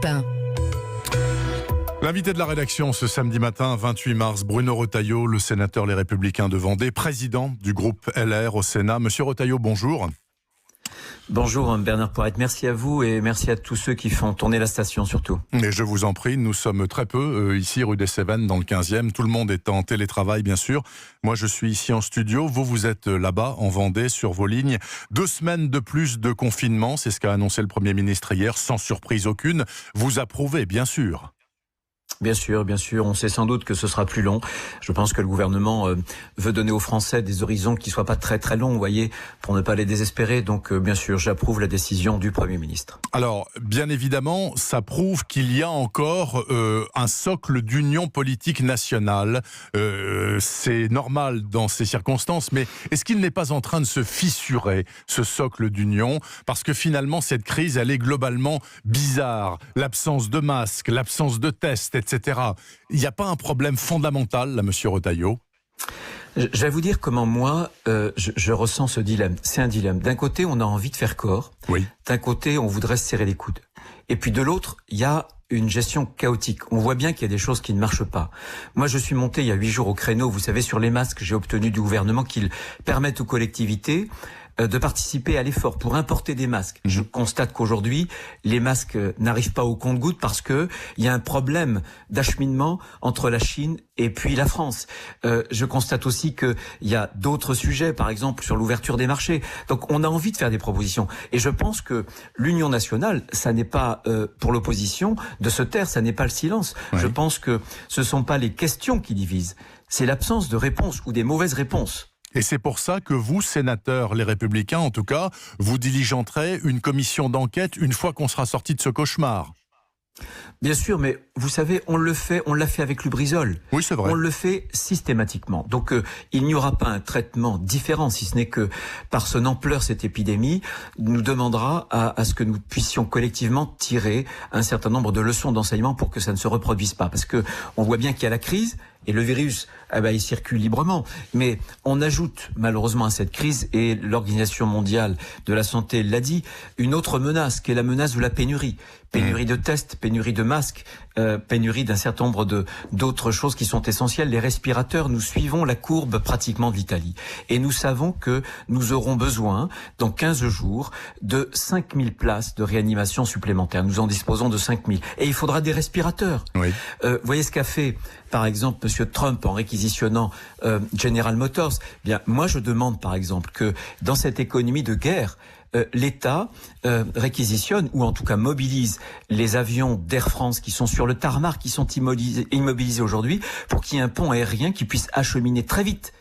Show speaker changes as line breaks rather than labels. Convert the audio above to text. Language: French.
Europe 1.
L'invité de la rédaction ce samedi matin, 28 mars, Bruno Retailleau, le sénateur Les Républicains de Vendée, président du groupe LR au Sénat. Monsieur Retailleau, bonjour.
Bonjour Bernard Poirette, merci à vous et merci à tous ceux qui font tourner la station surtout.
Et je vous en prie, nous sommes très peu ici rue des Cévennes dans le 15e. Tout le monde est en télétravail bien sûr. Moi je suis ici en studio, vous êtes là-bas en Vendée sur vos lignes. 2 semaines de plus de confinement, c'est ce qu'a annoncé le Premier ministre hier, sans surprise aucune. Vous approuvez bien sûr.
Bien sûr, on sait sans doute que ce sera plus long. Je pense que le gouvernement veut donner aux Français des horizons qui ne soient pas très très longs, vous voyez, pour ne pas les désespérer. Donc bien sûr, j'approuve la décision du Premier ministre.
Alors, bien évidemment, ça prouve qu'il y a encore un socle d'union politique nationale. C'est normal dans ces circonstances, mais est-ce qu'il n'est pas en train de se fissurer, ce socle d'union? Parce que finalement, cette crise, elle est globalement bizarre. L'absence de masques, l'absence de tests, etc. Il n'y a pas un problème fondamental, là, monsieur Retailleau?
Je vais vous dire comment moi, je ressens ce dilemme. C'est un dilemme. D'un côté, on a envie de faire corps.
Oui.
D'un côté, on voudrait se serrer les coudes. Et puis de l'autre, il y a une gestion chaotique. On voit bien qu'il y a des choses qui ne marchent pas. Moi, je suis monté il y a 8 jours au créneau. Vous savez, sur les masques, j'ai obtenu du gouvernement qu'ils permettent aux collectivités de participer à l'effort pour importer des masques. Je constate qu'aujourd'hui, les masques n'arrivent pas au compte-gouttes parce que il y a un problème d'acheminement entre la Chine et puis la France. Je constate aussi qu'il y a d'autres sujets, par exemple sur l'ouverture des marchés. Donc on a envie de faire des propositions. Et je pense que l'union nationale, ça n'est pas pour l'opposition de se taire, ça n'est pas le silence.
Oui.
Je pense que ce sont pas les questions qui divisent, c'est l'absence de réponses ou des mauvaises réponses.
Et c'est pour ça que vous, sénateurs, les Républicains en tout cas, vous diligenterez une commission d'enquête une fois qu'on sera sorti de ce cauchemar.
Bien sûr, mais vous savez, on l'a fait avec Lubrizol.
Oui, c'est vrai.
On le fait systématiquement. Donc, il n'y aura pas un traitement différent, si ce n'est que par son ampleur, cette épidémie nous demandera à ce que nous puissions collectivement tirer un certain nombre de leçons d'enseignement pour que ça ne se reproduise pas. Parce que on voit bien qu'il y a la crise et le virus, il circule librement. Mais on ajoute malheureusement à cette crise, et l'Organisation mondiale de la santé l'a dit, une autre menace qui est la menace de la pénurie. Pénurie de tests, pénurie de masques, pénurie d'un certain nombre d'autres choses qui sont essentielles. Les respirateurs, nous suivons la courbe pratiquement de l'Italie. Et nous savons que nous aurons besoin, dans 15 jours, de 5000 places de réanimation supplémentaires. Nous en disposons de 5000. Et il faudra des respirateurs.
Oui.
Voyez ce qu'a fait, par exemple, Monsieur Trump en réquisitionnant General Motors. Bien, moi je demande, par exemple, que dans cette économie de guerre, l'État réquisitionne ou en tout cas mobilise les avions d'Air France qui sont sur le tarmac, qui sont immobilisés aujourd'hui, pour qu'il y ait un pont aérien qui puisse acheminer très vite